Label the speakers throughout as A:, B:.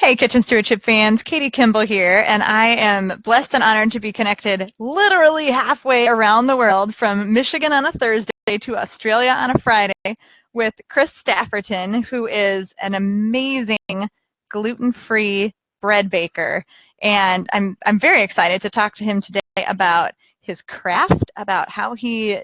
A: Hey, Kitchen Stewardship fans, Katie Kimball here, and I am blessed and honored to be connected literally halfway around the world from Michigan on a Thursday to Australia on a Friday with Chris Stafferton, who is an amazing gluten-free bread baker. And I'm very excited to talk to him today about his craft, about how he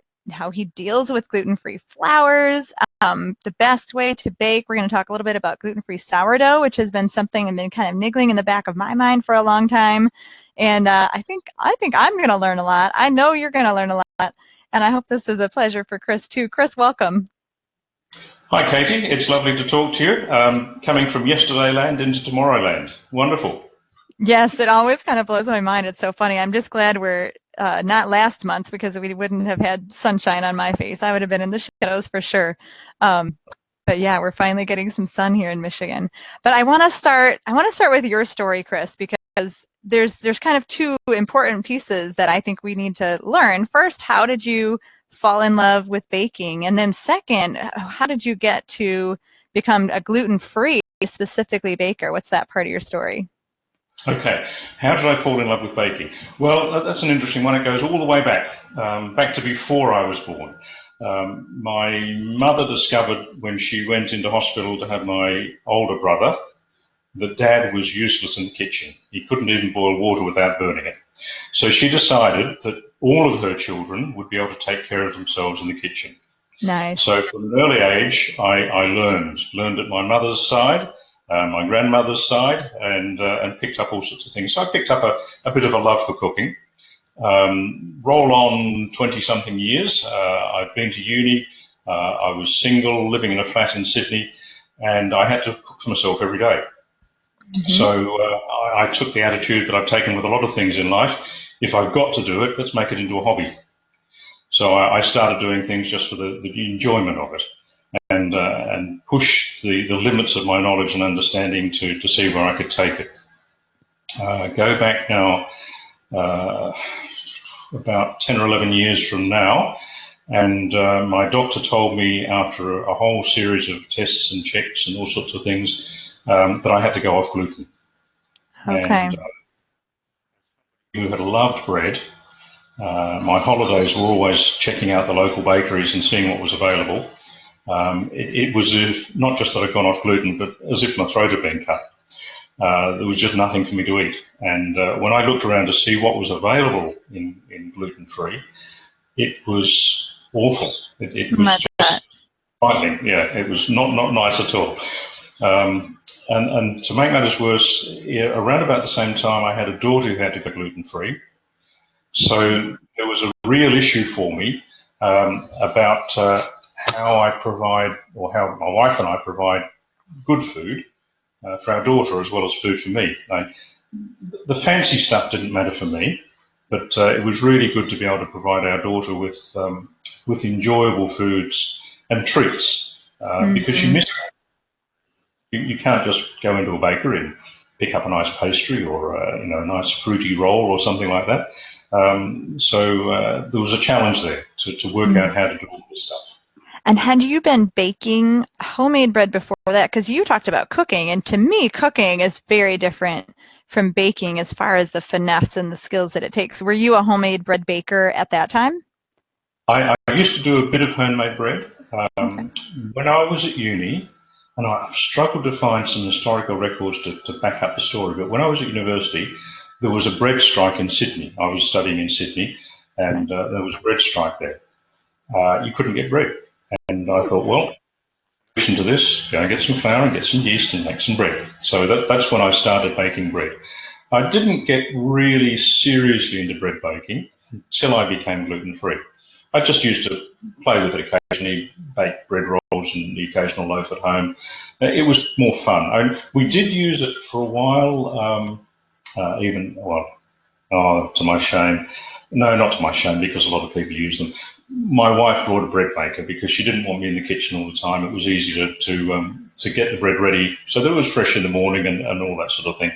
A: deals with gluten-free flours, the best way to bake. We're going to talk a little bit about gluten-free sourdough, which has been something I've been kind of niggling in the back of my mind for a long time. And I think I'm going to learn a lot. I know you're going to learn a lot. And I hope this is a pleasure for Chris too. Chris, welcome.
B: Hi, Katie. It's lovely to talk to you. Coming from yesterday land into tomorrow land. Wonderful.
A: Yes, it always kind of blows my mind. It's so funny. I'm just glad we're not last month because we wouldn't have had sunshine on my face. I would have been in the shadows for sure. But yeah, we're finally getting some sun here in Michigan. But I want to start with your story, Chris, because there's kind of two important pieces that I think we need to learn. First, how did you fall in love with baking? And then second, how did you get to become a gluten-free, specifically baker? What's that part of your story?
B: Okay, how did I fall in love with baking? Well, that's an interesting one. It goes all the way back, back to before I was born. My mother discovered when she went into hospital to have my older brother that Dad was useless in the kitchen. He couldn't even boil water without burning it. So she decided that all of her children would be able to take care of themselves in the kitchen.
A: Nice.
B: So from an early age, I learned at my mother's side, my grandmother's side, and picked up all sorts of things. So I picked up a bit of a love for cooking. Roll on 20-something years. I'd been to uni. I was single, living in a flat in Sydney, and I had to cook for myself every day. Mm-hmm. So I took the attitude that I've taken with a lot of things in life. If I've got to do it, let's make it into a hobby. So I started doing things just for the enjoyment of it, and push the limits of my knowledge and understanding to see where I could take it. Go back now about 10 or 11 years from now, and my doctor told me after a whole series of tests and checks and all sorts of things that I had to go off gluten.
A: Okay.
B: And who had loved bread. My holidays were always checking out the local bakeries and seeing what was available. It was not just that I'd gone off gluten, but as if my throat had been cut. There was just nothing for me to eat. And when I looked around to see what was available in gluten-free, it was awful. It was just frightening. Yeah, it was not nice at all. And to make matters worse, around about the same time, I had a daughter who had to go gluten-free. So there was a real issue for me about how I provide, or how my wife and I provide good food for our daughter as well as food for me. The fancy stuff didn't matter for me, but it was really good to be able to provide our daughter with enjoyable foods and treats because she missed that. You can't just go into a bakery and pick up a nice pastry or a nice fruity roll or something like that. So there was a challenge there to work out how to do all this stuff.
A: And had you been baking homemade bread before that? Because you talked about cooking, and to me, cooking is very different from baking as far as the finesse and the skills that it takes. Were you a homemade bread baker at that time?
B: I used to do a bit of homemade bread. When I was at uni, and I've struggled to find some historical records to back up the story, but when I was at university, there was a bread strike in Sydney. I was studying in Sydney, and there was a bread strike there. You couldn't get bread. And I thought, well, in addition to this, go and get some flour and get some yeast and make some bread. So that's when I started baking bread. I didn't get really seriously into bread baking until I became gluten-free. I just used to play with it occasionally, bake bread rolls and the occasional loaf at home. It was more fun. We did use it for a while, to my shame. No, not to my shame, because a lot of people use them. My wife brought a bread maker because she didn't want me in the kitchen all the time. It was easy to get the bread ready so that it was fresh in the morning and all that sort of thing.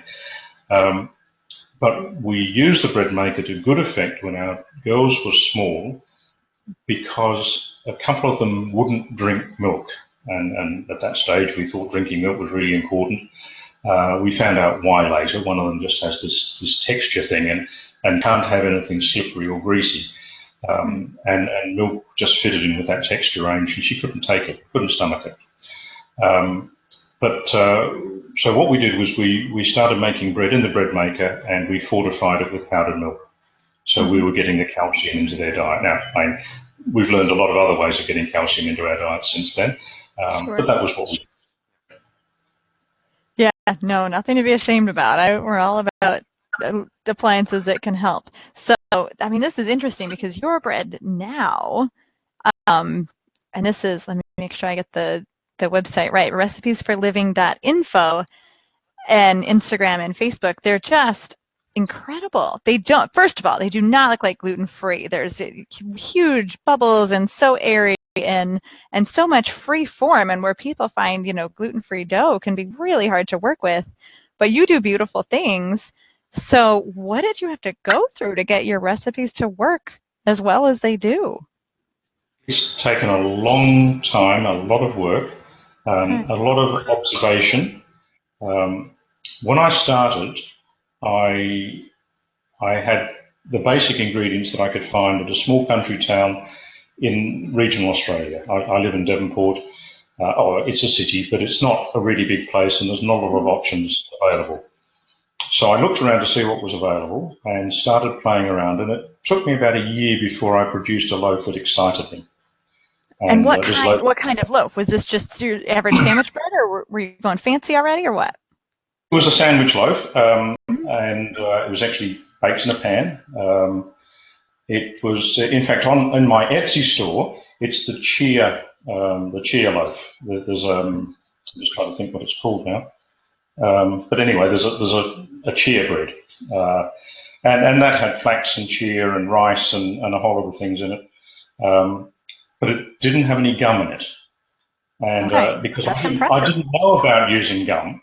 B: But we used the bread maker to good effect when our girls were small, because a couple of them wouldn't drink milk. And at that stage, we thought drinking milk was really important. We found out why later. One of them just has this texture thing and can't have anything slippery or greasy. And milk just fitted in with that texture range, and she couldn't take it, couldn't stomach it. So what we did was we started making bread in the bread maker, and we fortified it with powdered milk. So we were getting the calcium into their diet. Now, we've learned a lot of other ways of getting calcium into our diet since then, but that was what we did.
A: Yeah, no, nothing to be ashamed about. We're all about the appliances that can help. So, I mean, this is interesting because your bread now, and this is, let me make sure I get the website right, recipesforliving.info, and Instagram and Facebook, they're just incredible. They don't, first of all, they do not look like gluten-free. There's huge bubbles and so airy and so much free form, and where people find, gluten-free dough can be really hard to work with, but you do beautiful things. So what did you have to go through to get your recipes to work as well as they do?
B: It's taken a long time, a lot of work, a lot of observation. When I started, I had the basic ingredients that I could find at a small country town in regional Australia. I live in Devonport. It's a city, but it's not a really big place, and there's not a lot of options available. So I looked around to see what was available and started playing around, and it took me about a year before I produced a loaf that excited me.
A: And what kind of loaf? Was this just your average sandwich bread, or were you going fancy already, or what?
B: It was a sandwich loaf, and it was actually baked in a pan. It was, in fact, in my Etsy store, it's the chia loaf. There's I'm just trying to think what it's called now. But anyway, there's a chia bread, and that had flax and chia and rice and a whole lot of things in it. But it didn't have any gum in it, and because I didn't know about using gum.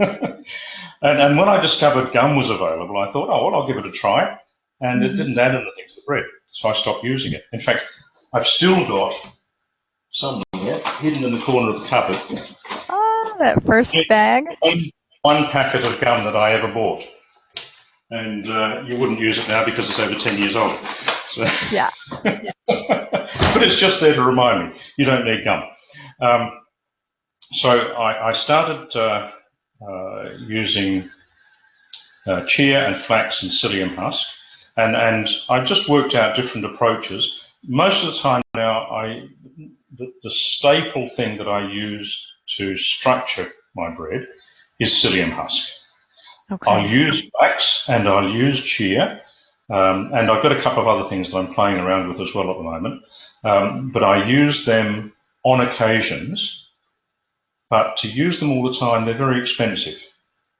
B: And when I discovered gum was available, I thought, oh, well, I'll give it a try. And it didn't add anything to the bread, so I stopped using it. In fact, I've still got somewhere hidden in the corner of the cupboard.
A: Oh, that first bag.
B: One packet of gum that I ever bought. And you wouldn't use it now because it's over 10 years old. So
A: yeah.
B: But it's just there to remind me, you don't need gum. So I started using chia and flax and psyllium husk, and I just worked out different approaches. Most of the time now, the staple thing that I use to structure my bread is psyllium husk. Okay. I'll use flax and I'll use chia, and I've got a couple of other things that I'm playing around with as well at the moment, but I use them on occasions. But to use them all the time, they're very expensive.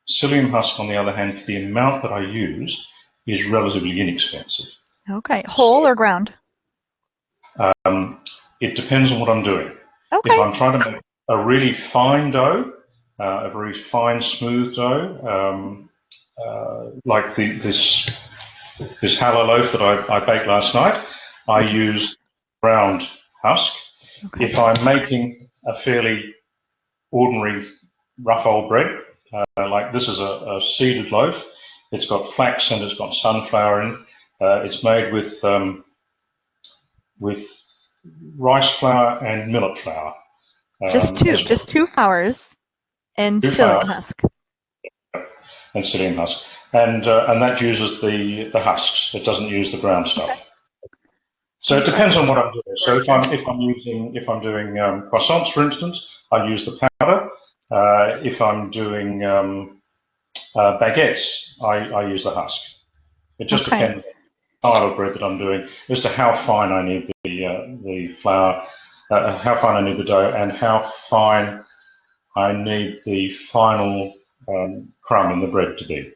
B: Psyllium husk, on the other hand, for the amount that I use, is relatively inexpensive.
A: Okay. Whole or ground?
B: It depends on what I'm doing.
A: Okay.
B: If I'm trying to make a really fine dough, a very fine, smooth dough, like this challah loaf that I baked last night, I use ground husk. Okay. If I'm making a fairly ordinary rough old bread, like this is a seeded loaf. It's got flax and it's got sunflower in. It's made with rice flour and millet flour.
A: Just two flours and psyllium husk.
B: And psyllium husk, and that uses the husks. It doesn't use the ground stuff. Okay. So it depends on what I'm doing. So if I'm doing croissants, for instance, I use the powder. If I'm doing baguettes, I use the husk. It just depends on the style of bread that I'm doing as to how fine I need the flour, how fine I need the dough, and how fine I need the final crumb in the bread to be.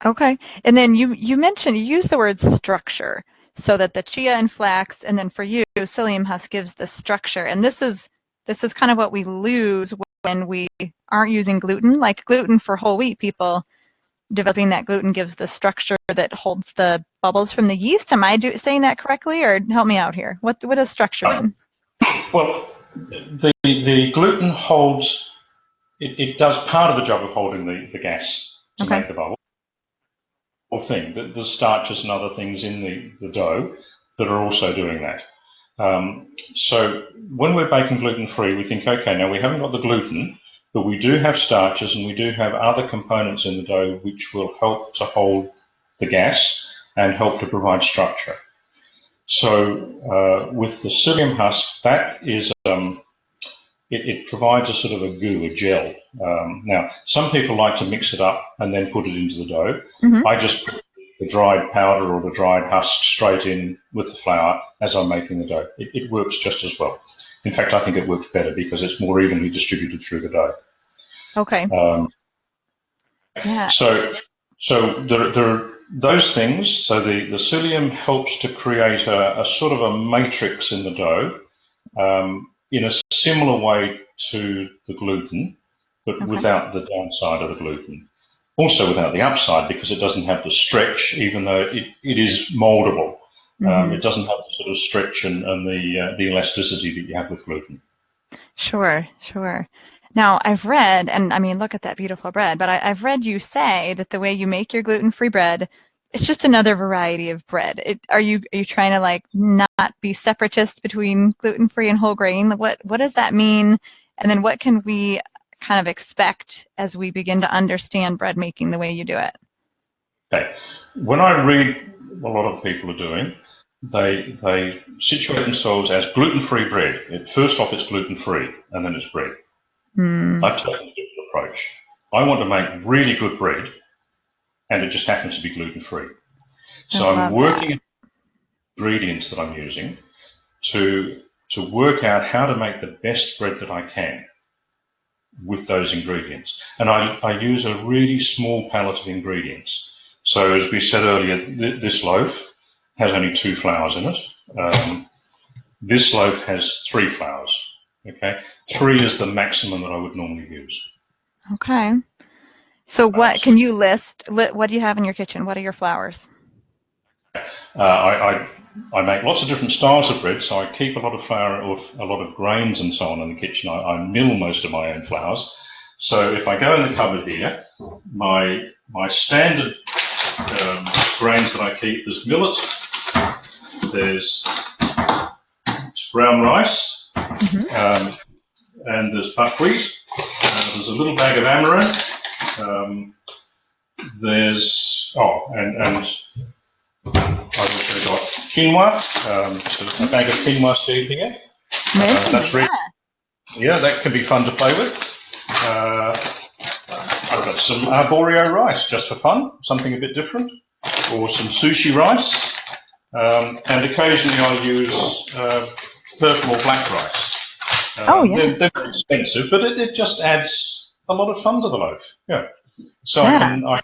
A: Okay, and then you mentioned, you used the word structure, so that the chia and flax, and then for you, psyllium husk gives the structure, and this is kind of what we lose when we aren't using gluten. Like gluten for whole wheat people, developing that gluten gives the structure that holds the bubbles from the yeast. Am I saying that correctly, or help me out here? What does structure mean?
B: Well, the gluten holds it does part of the job of holding the gas to
A: Okay.
B: make the bubble. Whole thing, there's starches and other things in the dough that are also doing that. So when we're baking gluten-free, we think, okay, now we haven't got the gluten, but we do have starches and we do have other components in the dough which will help to hold the gas and help to provide structure. So with the psyllium husk, that is it provides a sort of a goo, a gel. Now, some people like to mix it up and then put it into the dough.
A: Mm-hmm.
B: I just put the dried powder or the dried husk straight in with the flour as I'm making the dough. It works just as well. In fact, I think it works better because it's more evenly distributed through the dough.
A: Okay. Yeah.
B: So there are those things. So the psyllium helps to create a sort of a matrix in the dough in a similar way to the gluten, but
A: Okay.
B: without the downside of the gluten. Also without the upside because it doesn't have the stretch, even though it is moldable.
A: Mm-hmm.
B: It doesn't have the sort of stretch and the elasticity that you have with gluten.
A: Sure, sure. Now, I've read, and I mean, look at that beautiful bread, but I've read you say that the way you make your gluten-free bread, it's just another variety of bread. Are you trying to like not be separatist between gluten-free and whole grain? What does that mean? And then what can we kind of expect as we begin to understand bread making the way you do it?
B: Okay. When I read what a lot of people are doing, they situate themselves as gluten-free bread. First off, it's gluten-free, and then it's bread. I've taken a different approach. I want to make really good bread, and it just happens to be gluten-free. So
A: I
B: I'm
A: love that.
B: working on ingredients that I'm using to work out how to make the best bread that I can with those ingredients. And I use a really small palette of ingredients. So as we said earlier, this loaf has only 2 flours in it. This loaf has 3 flours. Okay, 3 is the maximum that I would normally use.
A: Okay. So what can you list? What do you have in your kitchen? What are your flours?
B: I make lots of different styles of bread, so I keep a lot of flour or a lot of grains and so on in the kitchen. I mill most of my own flours. So if I go in the cupboard here, my standard grains that I keep is millet, there's brown rice, and there's buckwheat. There's a little bag of amaranth. There's and I've also got quinoa, so a bag of quinoa seed here. That's really, yeah, that can be fun to play with. I've got some arborio rice just for fun, something a bit different, or some sushi rice, and occasionally I'll use purple or black rice. They're very expensive, but it just adds a lot of fun to the loaf. Yeah. So I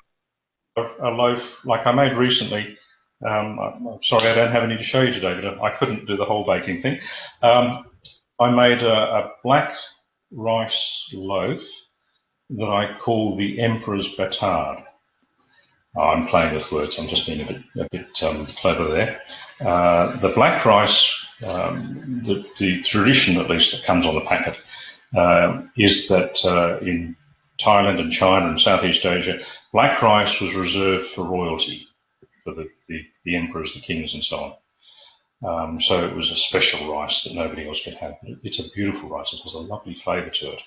B: a loaf like I made recently. I'm sorry I don't have any to show you today, but I couldn't do the whole baking thing. I made a black rice loaf that I call the Emperor's Batard. I'm playing with words. I'm just being a bit clever there. The black rice, the tradition at least that comes on the packet, is that in Thailand and China and Southeast Asia, black rice was reserved for royalty, for the emperors, the kings, and so on. So it was a special rice that nobody else could have. It's a beautiful rice. It has a lovely flavour to it.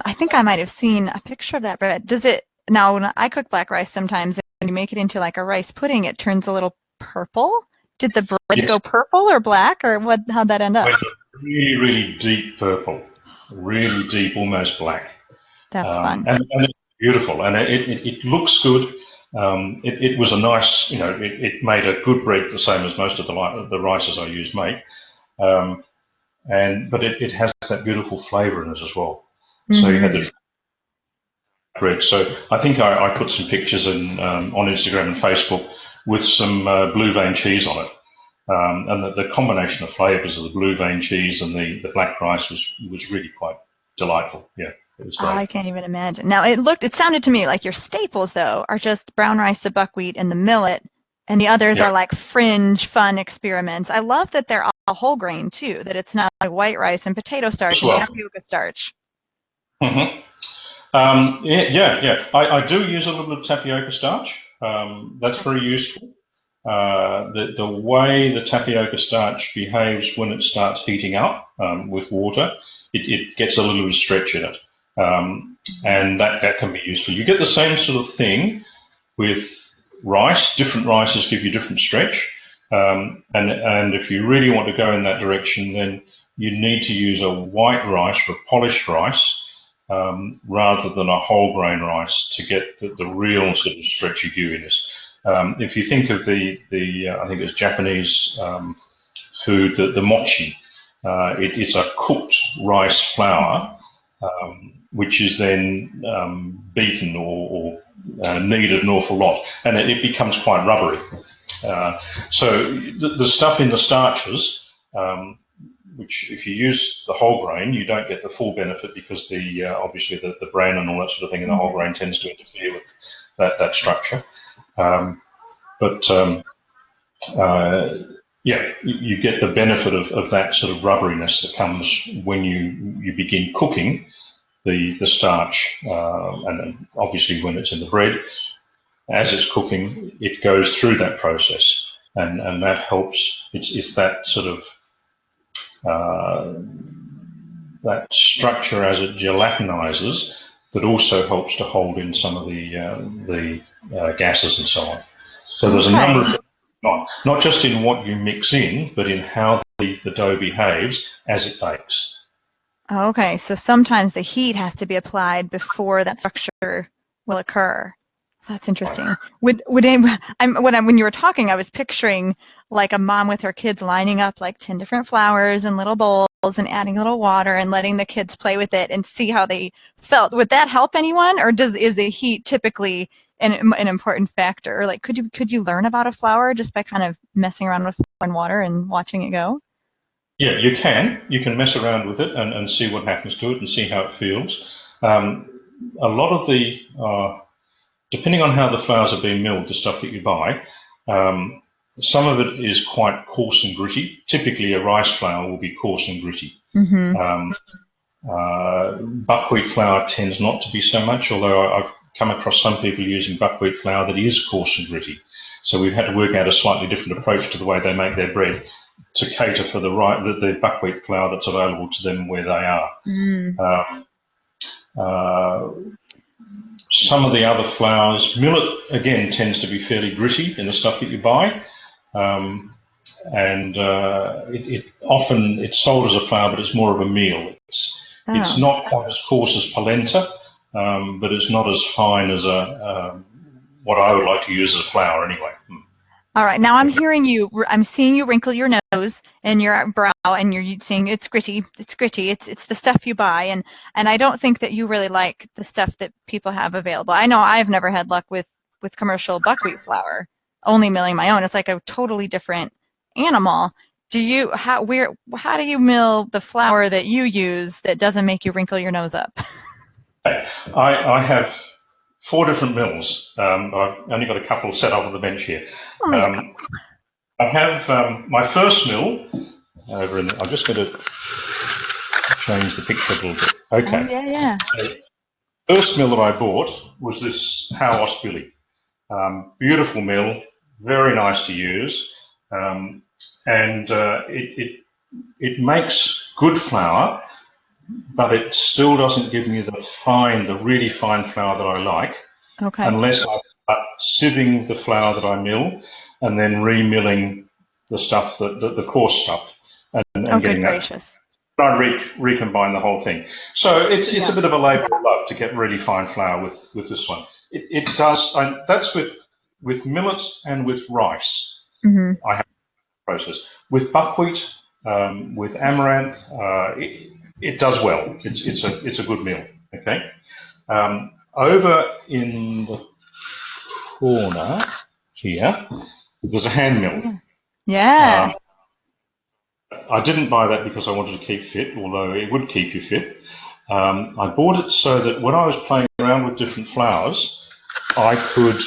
A: I think I might have seen a picture of that bread. Does it now? When I cook black rice, sometimes when you make it into like a rice pudding, it turns a little purple. Did the bread go purple or black, or what? How'd that end up?
B: Went really, really deep purple, really deep, almost black.
A: That's fun.
B: And it's beautiful, and it looks good. It was a nice, it made a good bread, the same as most of the rices I use make. But it has that beautiful flavour in it as well. So you had the bread. So I think I put some pictures on Instagram and Facebook with some blue vein cheese on it. And the combination of flavours of the blue vein cheese and the black rice was really quite delightful. Yeah, it was great.
A: I can't even imagine. Now it sounded to me like your staples though are just brown rice, the buckwheat, and the millet, and the others are like fringe fun experiments. I love that they're all whole grain too, that it's not like white rice and potato starch and tapioca starch.
B: Mhm. I do use a little bit of tapioca starch. That's very useful. The way the tapioca starch behaves when it starts heating up with water, it gets a little bit of stretch in it, and that can be useful. You get the same sort of thing with rice. Different rices give you different stretch, and if you really want to go in that direction, then you need to use a white rice or a polished rice rather than a whole grain rice to get the real sort of stretchy gooiness. If you think of I think it's Japanese food, the mochi, it's a cooked rice flour, which is then beaten or kneaded an awful lot, and it becomes quite rubbery. So the stuff in the starches, which if you use the whole grain, you don't get the full benefit because obviously the bran and all that sort of thing in the whole grain tends to interfere with that structure. But you get the benefit of that sort of rubberiness that comes when you begin cooking the starch, and obviously when it's in the bread, as it's cooking, it goes through that process, and that helps. It's that sort of that structure as it gelatinizes that also helps to hold in some of the gases and so on. So there's a number of things, not just in what you mix in, but in how the dough behaves as it bakes.
A: Okay, so sometimes the heat has to be applied before that structure will occur. That's interesting. When you were talking, I was picturing like a mom with her kids lining up like 10 different flours in little bowls and adding a little water and letting the kids play with it and see how they felt. Would that help anyone, or is the heat typically an important factor? Or like, could you learn about a flour just by kind of messing around with flour and water and watching it go?
B: Yeah, you can. You can mess around with it and see what happens to it and see how it feels. A lot of depending on how the flours are being milled, the stuff that you buy, some of it is quite coarse and gritty. Typically, a rice flour will be coarse and gritty.
A: Mm-hmm.
B: Buckwheat flour tends not to be so much, although I've come across some people using buckwheat flour that is coarse and gritty. So we've had to work out a slightly different approach to the way they make their bread to cater for the buckwheat flour that's available to them where they are.
A: Mm.
B: Some of the other flours, millet again tends to be fairly gritty in the stuff that you buy, and often it's sold as a flour, but it's more of a meal. It's
A: Oh.
B: not quite as coarse as polenta, but it's not as fine as what I would like to use as a flour anyway.
A: All right. Now I'm seeing you wrinkle your nose and your brow, and you're saying it's gritty. It's gritty. It's the stuff you buy, and I don't think that you really like the stuff that people have available. I know I've never had luck with commercial buckwheat flour. Only milling my own. It's like a totally different animal. How do you mill the flour that you use that doesn't make you wrinkle your nose up?
B: I have 4 different mills. I've only got a couple set up on the bench here.
A: Only a couple.
B: I have my first mill over in. I'm just going to change the picture a little bit.
A: Oh
B: Okay.
A: yeah.
B: So, first mill that I bought was this House Billy. Beautiful mill, very nice to use, and it makes good flour, but it still doesn't give me the really fine flour that I like,
A: Okay.
B: unless I start sieving the flour that I mill and then remilling the stuff the coarse stuff and
A: Oh, good
B: getting that.
A: gracious.
B: I recombine the whole thing. So it's a bit of a labour of love to get really fine flour with this one. It does. That's with millet and with rice.
A: Mm-hmm.
B: I have a process with buckwheat, with amaranth. It does well. It's a good meal. Okay. Over in the corner here, there's a hand mill.
A: Yeah.
B: I didn't buy that because I wanted to keep fit, although it would keep you fit. I bought it so that when I was playing around with different flours, I could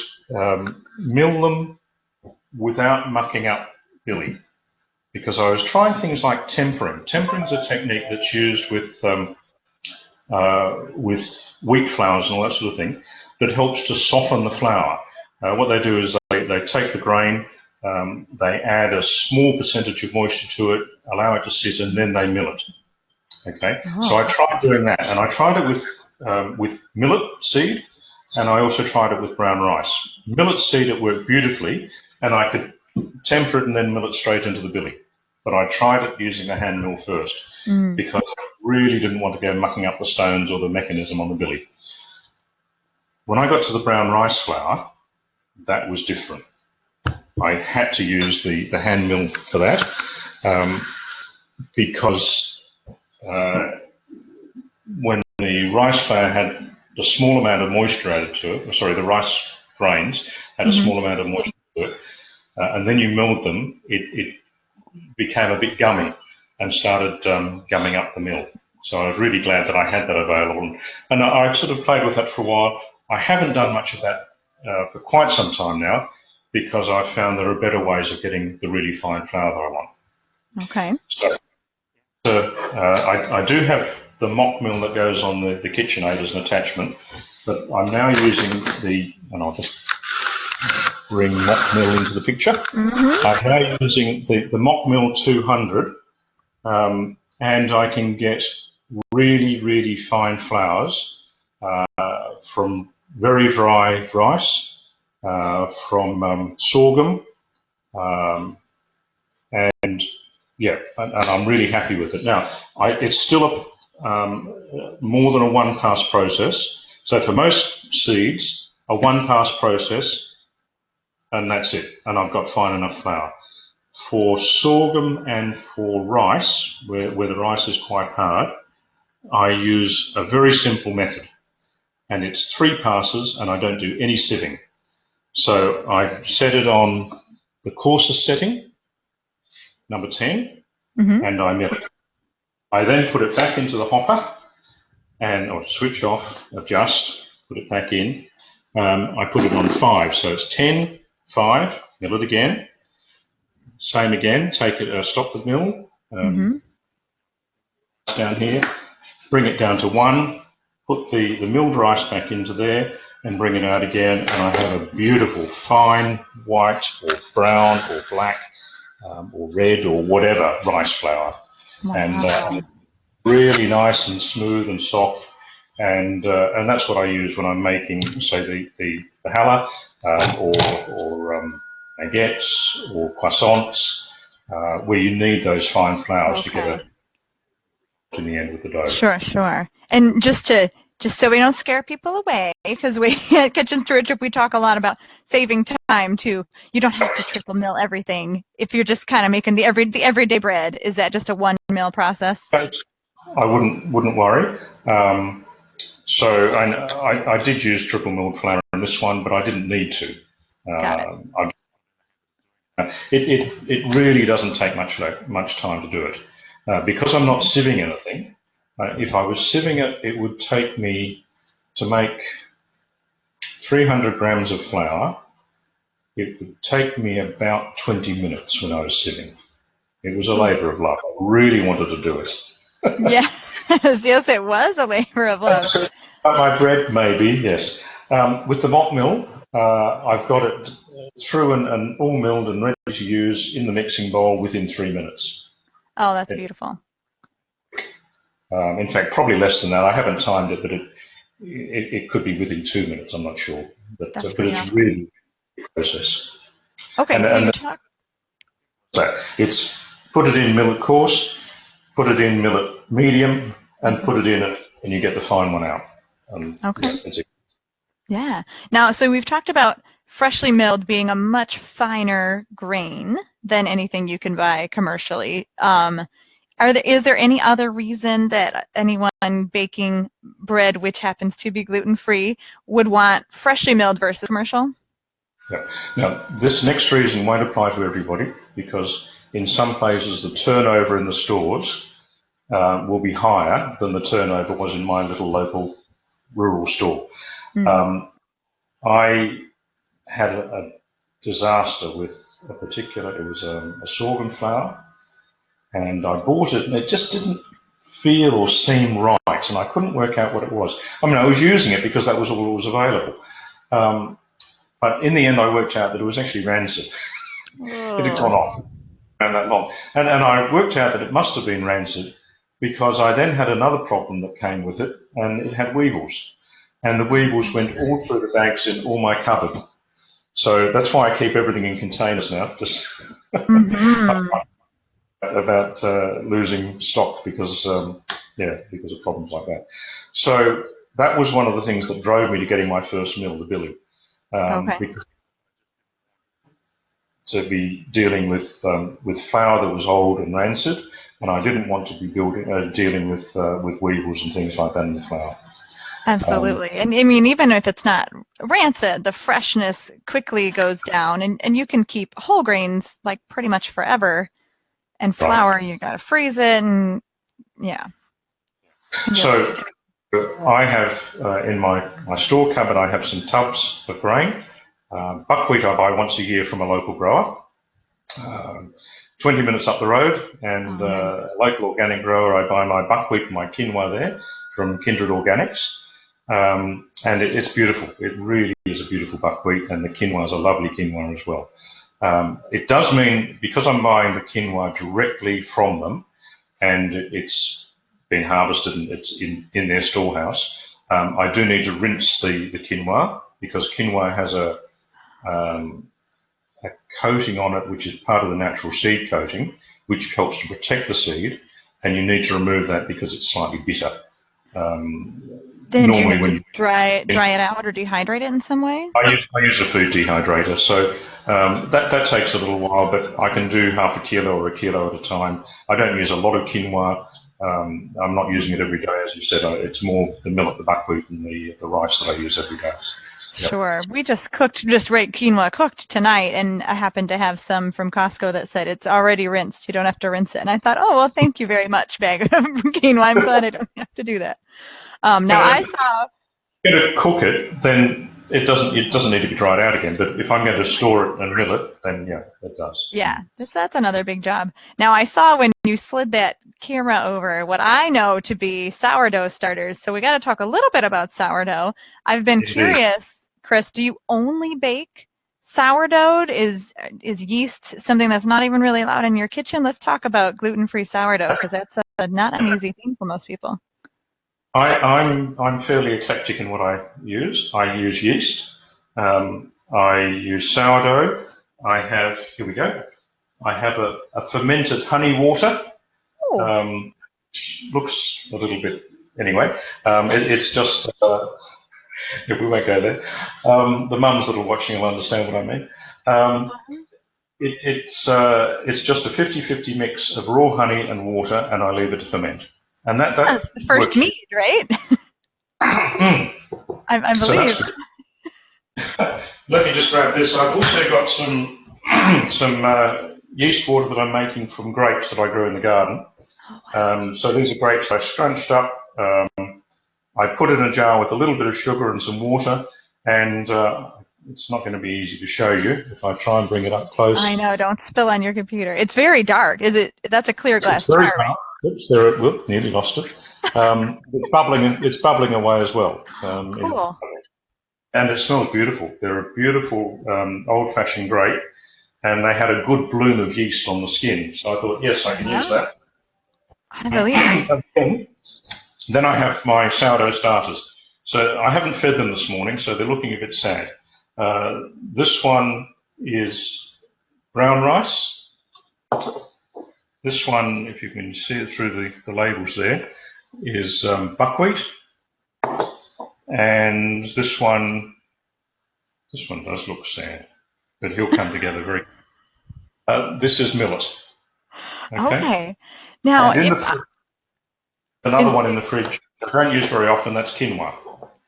B: mill them without mucking up Billy, because I was trying things like tempering. Tempering is a technique that's used with with wheat flours and all that sort of thing that helps to soften the flour. What they do is they take the grain, they add a small percentage of moisture to it, allow it to sit, and then they mill it. Okay, so I tried doing that, and I tried it with millet seed, and I also tried it with brown rice. Millet seed, it worked beautifully, and I could temper it and then mill it straight into the billy. But I tried it using a hand mill first because I really didn't want to go mucking up the stones or the mechanism on the billy. When I got to the brown rice flour, that was different. I had to use the hand mill for that because when the rice flour had a small amount of moisture added to it, sorry, the rice grains had a small amount of moisture to it, and then you milled them, it became a bit gummy and started gumming up the mill. So I was really glad that I had that available. And I sort of played with that for a while. I haven't done much of that for quite some time now because I've found there are better ways of getting the really fine flour that I want.
A: Okay.
B: So I do have the mock mill that goes on the KitchenAid as an attachment, but I'm now using and I'll just bring mock mill into the picture. I'm now using the mock mill 200, and I can get really, really fine flours from very dry rice, from sorghum, and yeah, and I'm really happy with it. Now, it's still more than a one-pass process. So for most seeds, a one-pass process, and that's it, and I've got fine enough flour. For sorghum and for rice, where the rice is quite hard, I use a very simple method, and it's 3 passes, and I don't do any sieving. So I set it on the coarsest setting, number 10, and I mill it. I then put it back into the hopper, and I'll switch off, adjust, put it back in. I put it on 5, so it's 10, 5, mill it again. Same again, take it, stop the mill, down here, bring it down to 1, put the milled rice back into there, and bring it out again, and I have a beautiful fine white or brown or black or red or whatever rice flour. Wow. And really nice and smooth and soft, and that's what I use when I'm making, say, the challah or baguettes or croissants, where you need those fine flours to get it in the end with the dough.
A: Sure. And just so we don't scare people away, because we at Kitchen Steward Trip, we talk a lot about saving time too. You don't have to triple mill everything if you're just kind of making the everyday bread. Is that just a 1 mill process?
B: I wouldn't worry. So I did use triple milled flour in this one, but I didn't need to.
A: Got it.
B: It really doesn't take much time to do it. Because I'm not sieving anything, if I was sieving it, it would take me to make 300 grams of flour. It would take me about 20 minutes when I was sieving. It was a labour of love. I really wanted to do it.
A: Yes, it was a labour of love.
B: My bread, maybe, yes. With the mock mill, I've got it through and all milled and ready to use in the mixing bowl within 3 minutes.
A: Oh, that's beautiful.
B: In fact, probably less than that. I haven't timed it, but it could be within 2 minutes. I'm not sure, but it's awesome. Really a process.
A: Okay, so you talk.
B: It's put it in millet coarse, put it in millet medium, and put it in, and you get the fine one out.
A: Okay. Yeah. Now, so we've talked about freshly milled being a much finer grain than anything you can buy commercially. Is there any other reason that anyone baking bread, which happens to be gluten-free, would want freshly milled versus commercial?
B: Yeah. Now, this next reason won't apply to everybody, because in some places the turnover in the stores will be higher than the turnover was in my little local rural store. I had a disaster with a particular, it was a sorghum flour, and I bought it and it just didn't feel or seem right. right, and I couldn't work out what it was. I mean, I was using it because that was all that was available. But in the end, I worked out that it was actually rancid. It had gone
A: Oh.
B: off around that long. And I worked out that it must have been rancid because I then had another problem that came with it, and it had weevils. And the weevils went all through the bags in all my cupboard. So that's why I keep everything in containers now, just
A: Mm-hmm.
B: about losing stock because, because of problems like that. So that was one of the things that drove me to getting my first mill, the billy,
A: Okay.
B: because to be dealing with flour that was old and rancid, and I didn't want to be dealing with weevils and things like that in the flour.
A: Absolutely. And I mean, even if it's not rancid, the freshness quickly goes down, and you can keep whole grains like pretty much forever. And
B: Right.
A: flour, you gotta freeze it, and yeah, can be a little
B: So
A: tricky.
B: I have in my store cupboard, I have some tubs of grain. Buckwheat I buy once a year from a local grower, 20 minutes up the road, and
A: Oh, nice.
B: a local organic grower. I buy my buckwheat and my quinoa there from Kindred Organics, and it's beautiful. It really is a beautiful buckwheat, and the quinoa is a lovely quinoa as well. It does mean, because I'm buying the quinoa directly from them, and it's been harvested and it's in their storehouse, I do need to rinse the quinoa because quinoa has um, a coating on it which is part of the natural seed coating, which helps to protect the seed, and you need to remove that because it's slightly bitter. Um,
A: Then do you
B: Normally
A: have to
B: when
A: dry it out or dehydrate it in some way?
B: I use a food dehydrator, so that takes a little while, but I can do half a kilo or a kilo at a time. I don't use a lot of quinoa. I'm not using it every day, as you said. It's more the millet, the buckwheat, and the rice that I use every day. Yep.
A: Sure. We just cooked, just right quinoa cooked tonight, and I happened to have some from Costco that said it's already rinsed. You don't have to rinse it. And I thought, oh, well, thank you very much, bag of quinoa. I'm glad I don't have to do that. Now I
B: If
A: saw,
B: I'm going to cook it, then it doesn't need to be dried out again. But if I'm going to store it and mill it, then yeah, it does.
A: yeah, that's another big job. Now I saw when you slid that camera over what I know to be sourdough starters. So we got to talk a little bit about sourdough. I've been
B: Indeed.
A: curious, Chris, do you only bake sourdough? Is yeast something that's not even really allowed in your kitchen? Let's talk about gluten-free sourdough because that's not an easy thing for most people.
B: I'm fairly eclectic in what I use. I use yeast. I use sourdough. I have here we go. I have a fermented honey water.
A: Oh,
B: Um, Looks a little bit anyway. It's just we won't go there. The mums that are watching will understand what I mean. Um, it's just a 50-50 mix of raw honey and water, and I leave it to ferment, and that
A: that's the first
B: works.
A: mead, right?
B: Mm.
A: I
B: So
A: believe.
B: that's good. Let me just grab this. I've also got some yeast water that I'm making from grapes that I grew in the garden.
A: Oh, wow.
B: So these are grapes I scrunched up. I put in a jar with a little bit of sugar and some water, and it's not going to be easy to show you if I try and bring it up
A: I
B: close.
A: know, don't spill on your computer. It's very dark. Is it? That's a clear
B: It's
A: glass
B: very
A: jar, right?
B: dark. Oops, there it. Whoop, nearly lost it. It's bubbling. It's bubbling away as well.
A: Oh, cool.
B: And it smells beautiful. They're a beautiful old-fashioned grape, and they had a good bloom of yeast on the skin. So I thought, yes, I can use
A: Uh-huh.
B: that.
A: I believe it.
B: And then I have my sourdough starters. So I haven't fed them this morning, so they're looking a bit sad. This one is brown rice. This one, if you can see it through the labels there, is buckwheat. And this one does look sad, but he'll come together very. This is millet. Okay.
A: Okay. Now,
B: And in
A: if
B: the another one in the fridge I don't use very often. That's quinoa.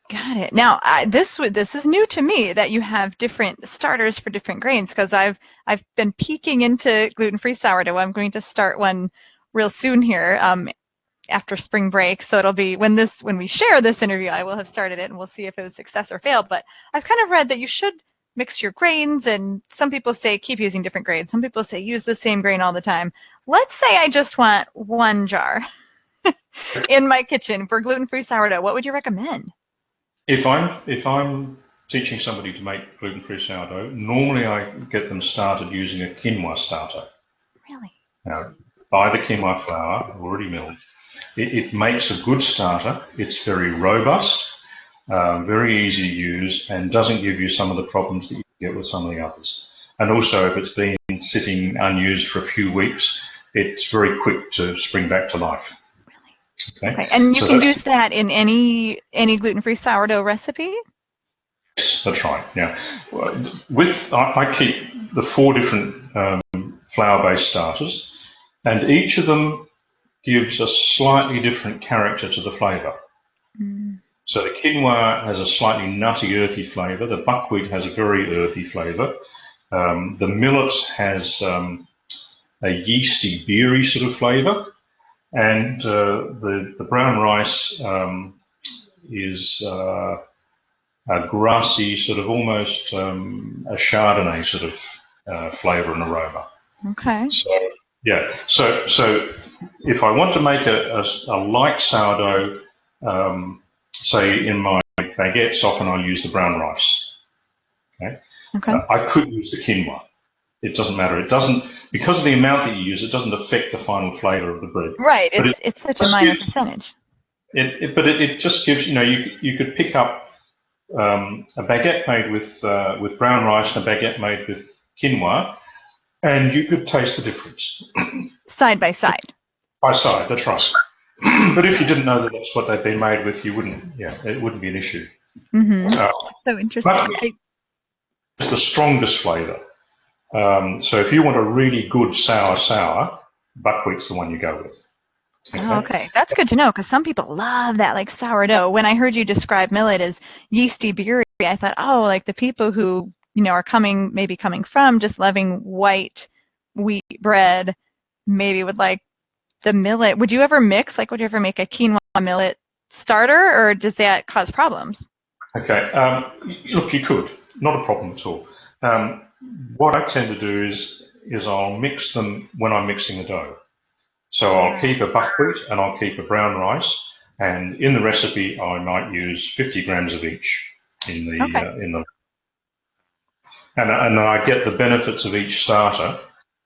A: got it. Now, this is new to me that you have different starters for different grains because I've been peeking into gluten-free sourdough. I'm going to start one real soon here after spring break. So it'll be when we share this interview, I will have started it and we'll see if it was success or fail. But I've kind of read that you should mix your grains, and some people say keep using different grains. Some people say use the same grain all the time. Let's say I just want one jar. in my kitchen for gluten-free sourdough, what would you recommend?
B: If I'm teaching somebody to make gluten-free sourdough, normally I get them started using a quinoa starter.
A: Really?
B: Now, buy the quinoa flour already milled. It makes a good starter. It's very robust, very easy to use, and doesn't give you some of the problems that you get with some of the others. And also, if it's been sitting unused for a few weeks, it's very quick to spring back to life. Okay,
A: Okay, and you
B: so
A: can use that in any gluten-free sourdough recipe?
B: that's right. Now, I keep the 4 different flour-based starters, and each of them gives a slightly different character to the flavour.
A: Mm.
B: So the quinoa has a slightly nutty, earthy flavour. The buckwheat has a very earthy flavour. The millet has a yeasty, beery sort of flavour, and the brown rice is a grassy, sort of almost a Chardonnay sort of flavour and aroma.
A: Okay.
B: So yeah, so if I want to make a light sourdough, say in my baguettes, often I'll use the brown rice. Okay,
A: Okay.
B: I could use the quinoa. It doesn't matter. It doesn't, because of the amount that you use. It doesn't affect the final flavour of the bread.
A: Right.
B: But it
A: It's such a
B: just
A: minor
B: gives
A: percentage.
B: it just gives, you could pick up a baguette made with brown rice and a baguette made with quinoa, and you could taste the difference
A: Side by side.
B: by side. That's right. But if you didn't know that that's what they'd been made with, you wouldn't. Yeah, it wouldn't be an issue.
A: Mm-hmm.
B: Uh,
A: That's so interesting.
B: buckwheat is the strongest flavour. So if you want a really good sour, buckwheat's the one you go with.
A: Oh,
B: Okay.
A: okay. That's good to know because some people love that like sourdough. When I heard you describe millet as yeasty beery, I thought, oh, like the people who, are maybe coming from just loving white wheat bread, maybe would like the millet. Would you ever mix, like, would you ever make a quinoa millet starter, or does that cause problems?
B: Okay. Look, you could. Not a problem at all. Um, what I tend to do is I'll mix them when I'm mixing the dough. So I'll
A: Ah,
B: keep a buckwheat and I'll keep a brown rice, and in the recipe I might use 50 grams of each
A: okay.
B: in the and I get the benefits of each starter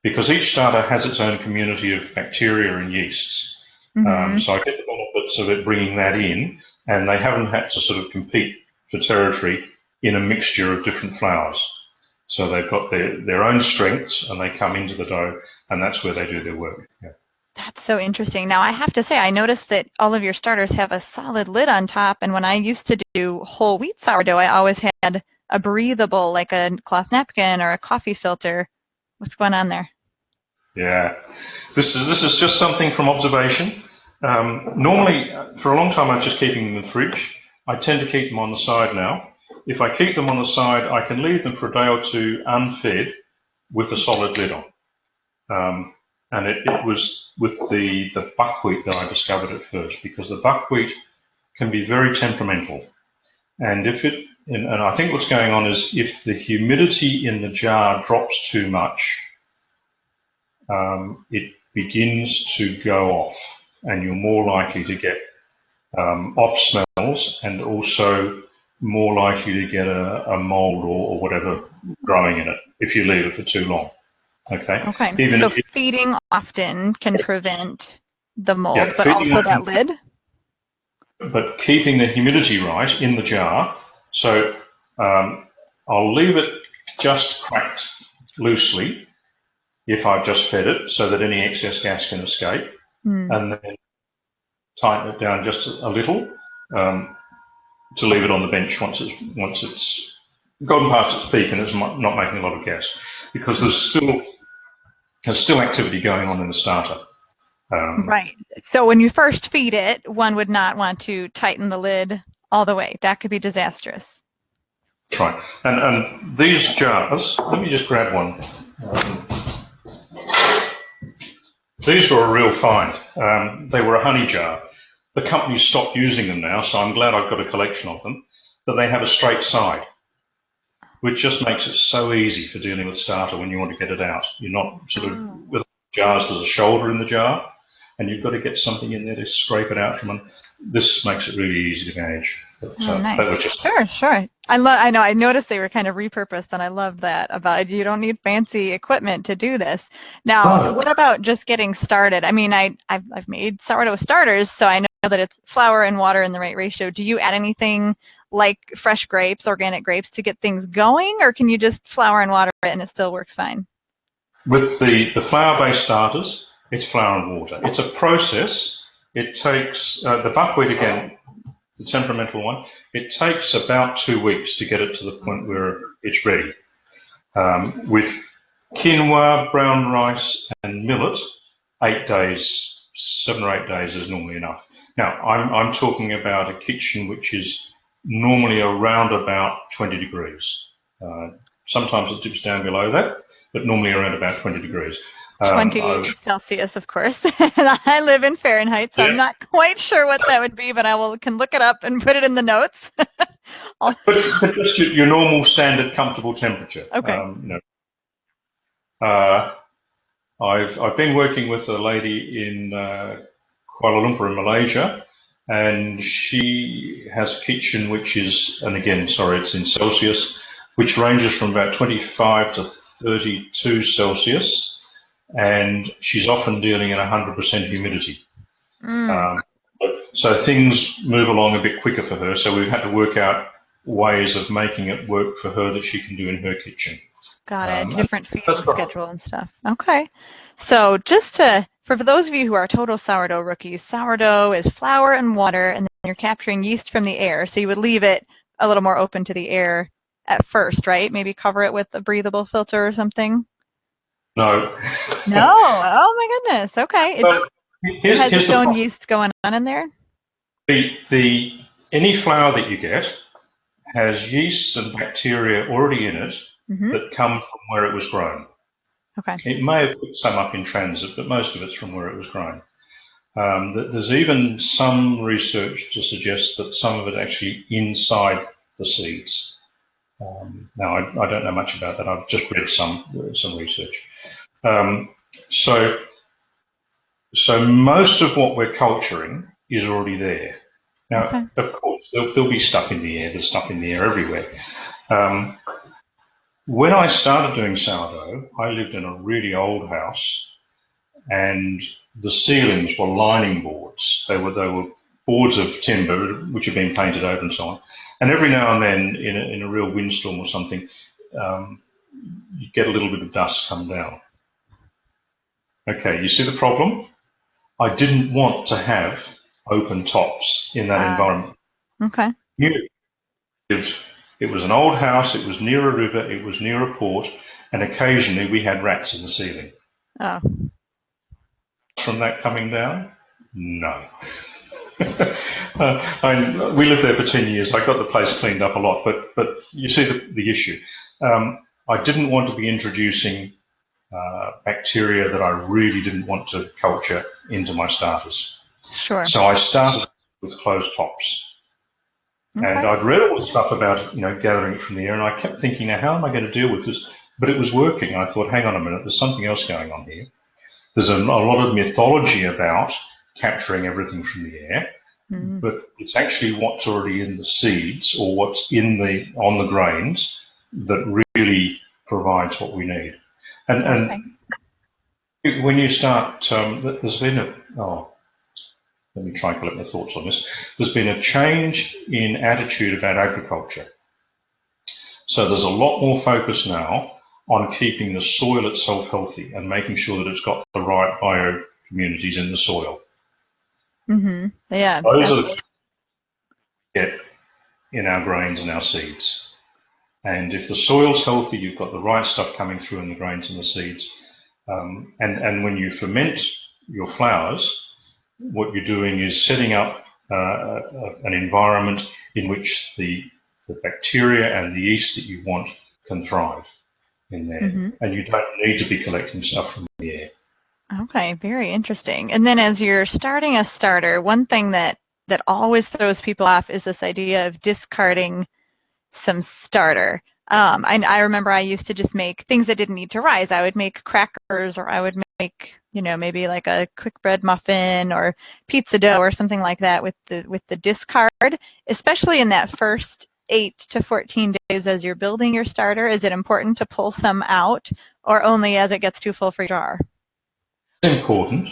B: because each starter has its own community of bacteria and yeasts.
A: Mm-hmm.
B: So I get the benefits of it bringing that in, and they haven't had to sort of compete for territory in a mixture of different flours. So they've got their own strengths, and they come into the dough, and that's where they do their work. Yeah.
A: That's so interesting. Now, I have to say, I noticed that all of your starters have a solid lid on top. And when I used to do whole wheat sourdough, I always had a breathable, like a cloth napkin or a coffee filter. What's going on there?
B: Yeah, this is just something from observation. Normally, for a long time, I was just keeping them in the fridge. I tend to keep them on the side now. If I keep them on the side, I can leave them for a day or two unfed with a solid lid on. And it was with the buckwheat that I discovered it first, because the buckwheat can be very temperamental. And and I think what's going on is if the humidity in the jar drops too much, it begins to go off, and you're more likely to get off smells, and also more likely to get a mold or whatever growing in it if you leave it for too long. Okay,
A: Okay.
B: even
A: So
B: if
A: feeding often can prevent the mold,
B: yeah,
A: but
B: feeding
A: also that
B: often,
A: lid?
B: but keeping the humidity right in the jar. So I'll leave it just cracked loosely if I've just fed it, so that any excess gas can escape,
A: Hmm.
B: and then tighten it down just a little um, to leave it on the bench once it's gone past its peak and it's not making a lot of gas, because there's still activity going on in the starter. Um,
A: Right. So when you first feed it, one would not want to tighten the lid all the way. That could be disastrous.
B: that's right. And these jars, let me just grab one. These were a real find. They were a honey jar. The company stopped using them now, so I'm glad I've got a collection of them. But they have a straight side, which just makes it so easy for dealing with starter when you want to get it out. You're not sort of,
A: Oh.
B: with jars, there's a shoulder in the jar. and you've got to get something in there to scrape it out from. And this makes it really easy to manage. But,
A: Oh,
B: that was
A: nice.
B: just
A: Sure, sure. I know. I noticed they were kind of repurposed, and I love that about you don't need fancy equipment to do this. Now,
B: no.
A: what about just getting started? I mean, I've made sourdough starters, so I know that it's flour and water in the right ratio. Do you add anything like fresh grapes, organic grapes, to get things going, or can you just flour and water it and it still works fine?
B: With the flour-based starters, it's flour and water. It's a process. It takes the buckwheat again, the temperamental one. It takes about 2 weeks to get it to the point where it's ready. With quinoa, brown rice, and millet, 8 days, 7 or 8 days is normally enough. Now, I'm talking about a kitchen which is normally around about 20 degrees. Sometimes it dips down below that, but normally around about 20 degrees.
A: 20 Celsius, of course. And I live in Fahrenheit, so I'm
B: Yeah,
A: not quite sure what that would be, but can look it up and put it in the notes.
B: but just your normal standard comfortable temperature.
A: Okay.
B: Uh, I've been working with a lady in Kuala Lumpur in Malaysia, and she has a kitchen which is, and again, sorry, it's in Celsius, which ranges from about 25 to 32 Celsius, and she's often dealing in 100% humidity.
A: Mm,
B: Um, so things move along a bit quicker for her, so we've had to work out ways of making it work for her that she can do in her kitchen.
A: got it.
B: And
A: Different
B: that's
A: feeding
B: right.
A: schedule and stuff. Okay. So for those of you who are total sourdough rookies, sourdough is flour and water, and then you're capturing yeast from the air. So you would leave it a little more open to the air at first, right? Maybe cover it with a breathable filter or something.
B: No.
A: No. Oh my goodness. Okay.
B: Well,
A: It has
B: here's
A: its
B: the
A: own
B: problem.
A: yeast going on in there.
B: Any flour that you get has yeasts and bacteria already in it
A: Mm-hmm.
B: that come from where it was grown.
A: Okay.
B: It may have put some up in transit, but most of it's from where it was grown. There's even some research to suggest that some of it actually inside the seeds. Now, I don't know much about that. I've just read some research. Um, so, so most of what we're culturing is already there. Now,
A: Okay.
B: of course, there'll be stuff in the air. There's stuff in the air everywhere. Um, when I started doing sourdough, I lived in a really old house, and the ceilings were lining boards. They were boards of timber which had been painted over and so on. And every now and then, in a real windstorm or something, um, you get a little bit of dust come down. Okay, you see the problem? I didn't want to have open tops in that environment.
A: Okay.
B: It was an old house, it was near a river, it was near a port, and occasionally we had rats in the ceiling.
A: Oh.
B: From that coming down? No. We lived there for 10 years. I got the place cleaned up a lot, but you see the issue. I didn't want to be introducing bacteria that I really didn't want to culture into my starters.
A: Sure.
B: So I started with closed tops. And
A: Okay.
B: I'd read all the stuff about gathering it from the air, and I kept thinking, now how am I going to deal with this? But it was working. I thought, hang on a minute, there's something else going on here. There's a lot of mythology about capturing everything from the air,
A: Mm.
B: but it's actually what's already in the seeds or what's on the grains that really provides what we need.
A: Okay.
B: And when you start, there's been let me try and collect my thoughts on this. There's been a change in attitude about agriculture. So there's a lot more focus now on keeping the soil itself healthy and making sure that it's got the right bio communities in the soil.
A: Mm-hmm. Yeah.
B: Those are the things we get in our grains and our seeds. And if the soil's healthy, you've got the right stuff coming through in the grains and the seeds. And when you ferment your flours, what you're doing is setting up an environment in which the bacteria and the yeast that you want can thrive in there.
A: Mm-hmm.
B: And you don't need to be collecting stuff from the air.
A: Okay, very interesting. And then as you're starting a starter, one thing that always throws people off is this idea of discarding some starter. I remember I used to just make things that didn't need to rise. I would make crackers, or I would make, maybe like a quick bread muffin or pizza dough or something like that with the discard, especially in that first 8 to 14 days as you're building your starter? Is it important to pull some out, or only as it gets too full for your jar?
B: It's important.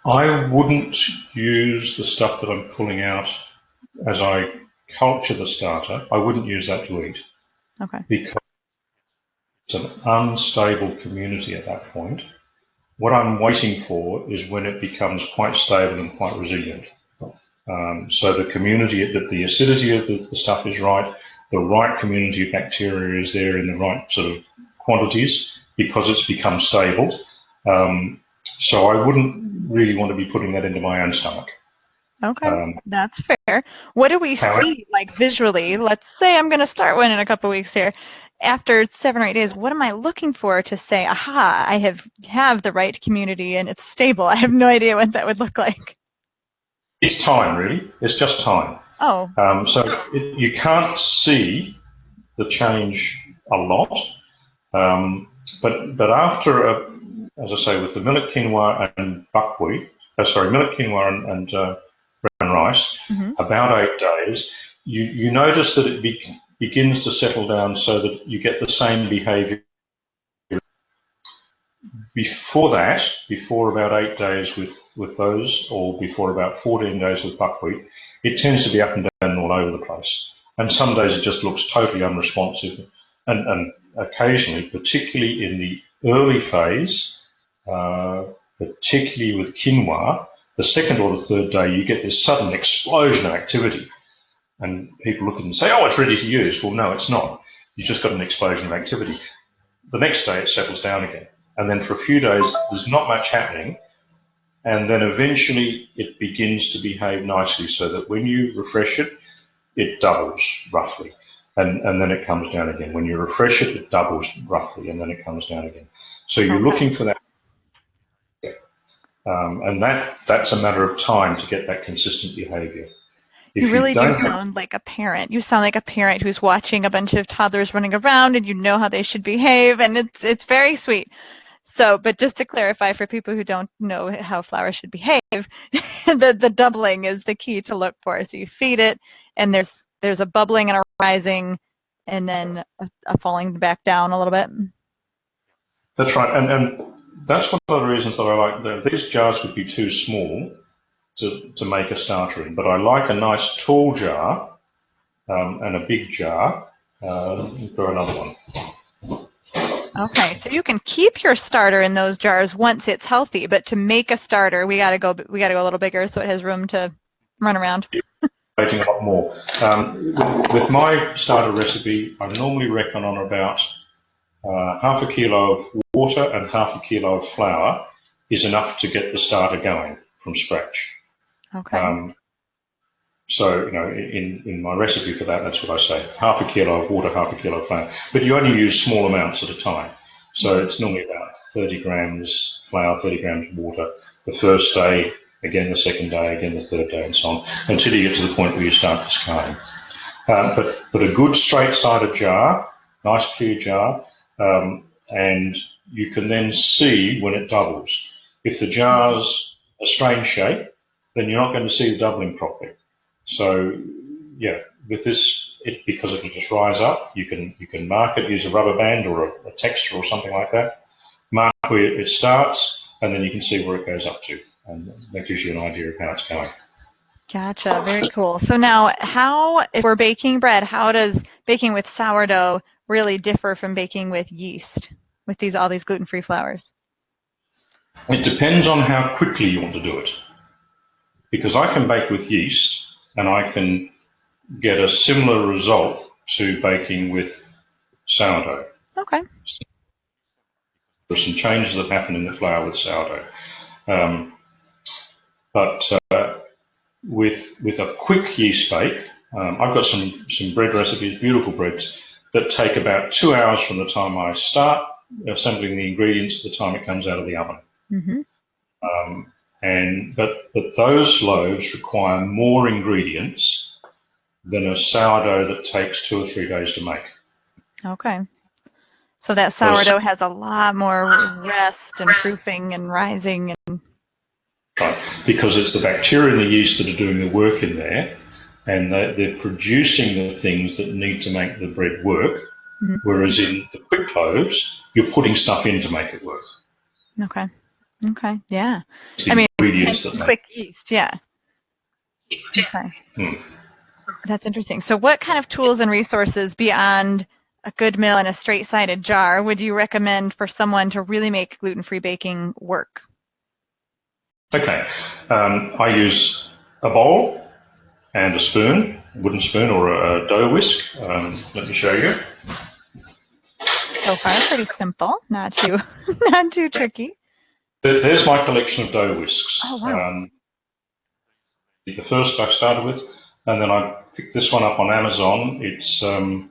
B: I wouldn't use the stuff that I'm pulling out as I culture the starter. I wouldn't use that to eat.
A: Okay.
B: Because it's an unstable community at that point. What I'm waiting for is when it becomes quite stable and quite resilient. So the community, that the acidity of the stuff is right, the right community of bacteria is there in the right sort of quantities because it's become stable. So I wouldn't really want to be putting that into my own stomach.
A: Okay, that's fair. What do we
B: However,
A: see, like visually? Let's say I'm going to start one in a couple weeks here. After 7 or 8 days, what am I looking for to say, aha, I have the right community and it's stable? I have no idea what that would look like.
B: it's time, really. It's just time.
A: Oh,
B: You can't see the change a lot, but after, as I say, with the millet quinoa and buckwheat, millet quinoa and brown rice, about 8 days, you notice that it begins to settle down so that you get the same behaviour. Before that, before about 8 days with those, or before about 14 days with buckwheat, it tends to be up and down and all over the place. And some days it just looks totally unresponsive. And occasionally, particularly in the early phase, particularly with quinoa, the second or the third day, you get this sudden explosion of activity. And people look at it and say, oh, it's ready to use. Well, no, it's not. You've just got an explosion of activity. The next day, it settles down again. And then for a few days, there's not much happening. And then eventually, it begins to behave nicely so that when you refresh it, it doubles roughly. And then it comes down again. When you refresh it, it doubles roughly, and then it comes down again. So you're looking for that. And that's a matter of time to get that consistent behavior.
A: you
B: If you
A: really do
B: don't,
A: sound like a parent. You sound like a parent who's watching a bunch of toddlers running around and you know how they should behave, and it's very sweet. So, but just to clarify for people who don't know how flour should behave, the doubling is the key to look for. So you feed it, and there's a bubbling and a rising, and then a falling back down a little bit.
B: that's right. And that's one of the reasons that I like these jars would be too small to make a starter in, but I like a nice tall jar and a big jar for another one.
A: Okay, so you can keep your starter in those jars once it's healthy, but to make a starter, we got to go a little bigger so it has room to run around.
B: A lot more. With my starter recipe, I normally reckon on about half a kilo of water and half a kilo of flour is enough to get the starter going from scratch.
A: Okay.
B: So, in my recipe for that, that's what I say. Half a kilo of water, half a kilo of flour. But you only use small amounts at a time. So it's normally about 30 grams flour, 30 grams water the first day, again the second day, again the third day, and so on, until you get to the point where you start discarding. But a good straight-sided jar, nice clear jar, and you can then see when it doubles. If the jar's a strange shape, then you're not going to see the doubling properly. So, yeah, with this, because it can just rise up, you can mark it, use a rubber band or a texture or something like that, mark where it starts, and then you can see where it goes up to, and that gives you an idea of how it's going.
A: Gotcha. Very cool. So now, if we're baking bread, how does baking with sourdough really differ from baking with yeast, with all these gluten-free flours?
B: It depends on how quickly you want to do it. Because I can bake with yeast and I can get a similar result to baking with sourdough.
A: Okay.
B: There's some changes that happen in the flour with sourdough. But with a quick yeast bake, I've got some bread recipes, beautiful breads, that take about 2 hours from the time I start assembling the ingredients to the time it comes out of the oven.
A: Mm-hmm.
B: But those loaves require more ingredients than a sourdough that takes 2 or 3 days to make.
A: Okay. So that sourdough has a lot more rest and proofing and rising. And
B: right, because it's the bacteria and the yeast that are doing the work in there, and they're producing the things that need to make the bread work. Mm-hmm. Whereas in the quick loaves, you're putting stuff in to make it work.
A: Okay. Okay. Yeah. I mean, hence quick yeast. Yeah. Okay. That's interesting. So what kind of tools and resources beyond a good mill and a straight-sided jar would you recommend for someone to really make gluten-free baking work?
B: Okay. I use a bowl and a spoon, a wooden spoon or a dough whisk. Let me show you.
A: So far, pretty simple. Not too tricky.
B: There's my collection of dough whisks.
A: Oh, wow.
B: The first I started with, and then I picked this one up on Amazon. It's now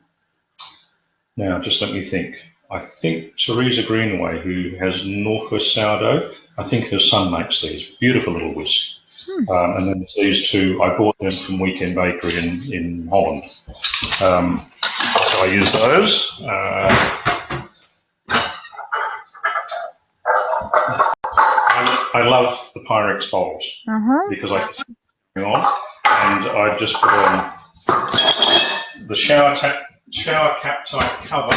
B: just let me think. I think Teresa Greenaway, who has Northwest Sourdough, I think her son makes these. Beautiful little whisk. And then these two, I bought them from Weekend Bakery in Holland. So I use those. I love the Pyrex bowls because I can put on, and I just put on the shower cap type cover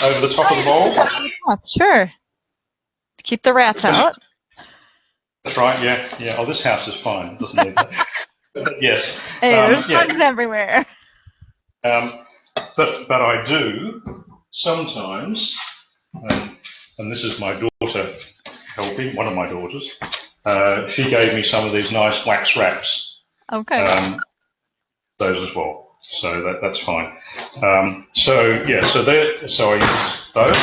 B: over the top of the bowl.
A: Sure. Keep the rats out.
B: That's right. Yeah. Yeah. Oh, this house is fine. It doesn't need that. But yes.
A: Hey, there's bugs everywhere.
B: But I do sometimes, and this is my daughter helping, one of my daughters. She gave me some of these nice wax wraps.
A: Okay.
B: Those as well. So that's fine. So I use those.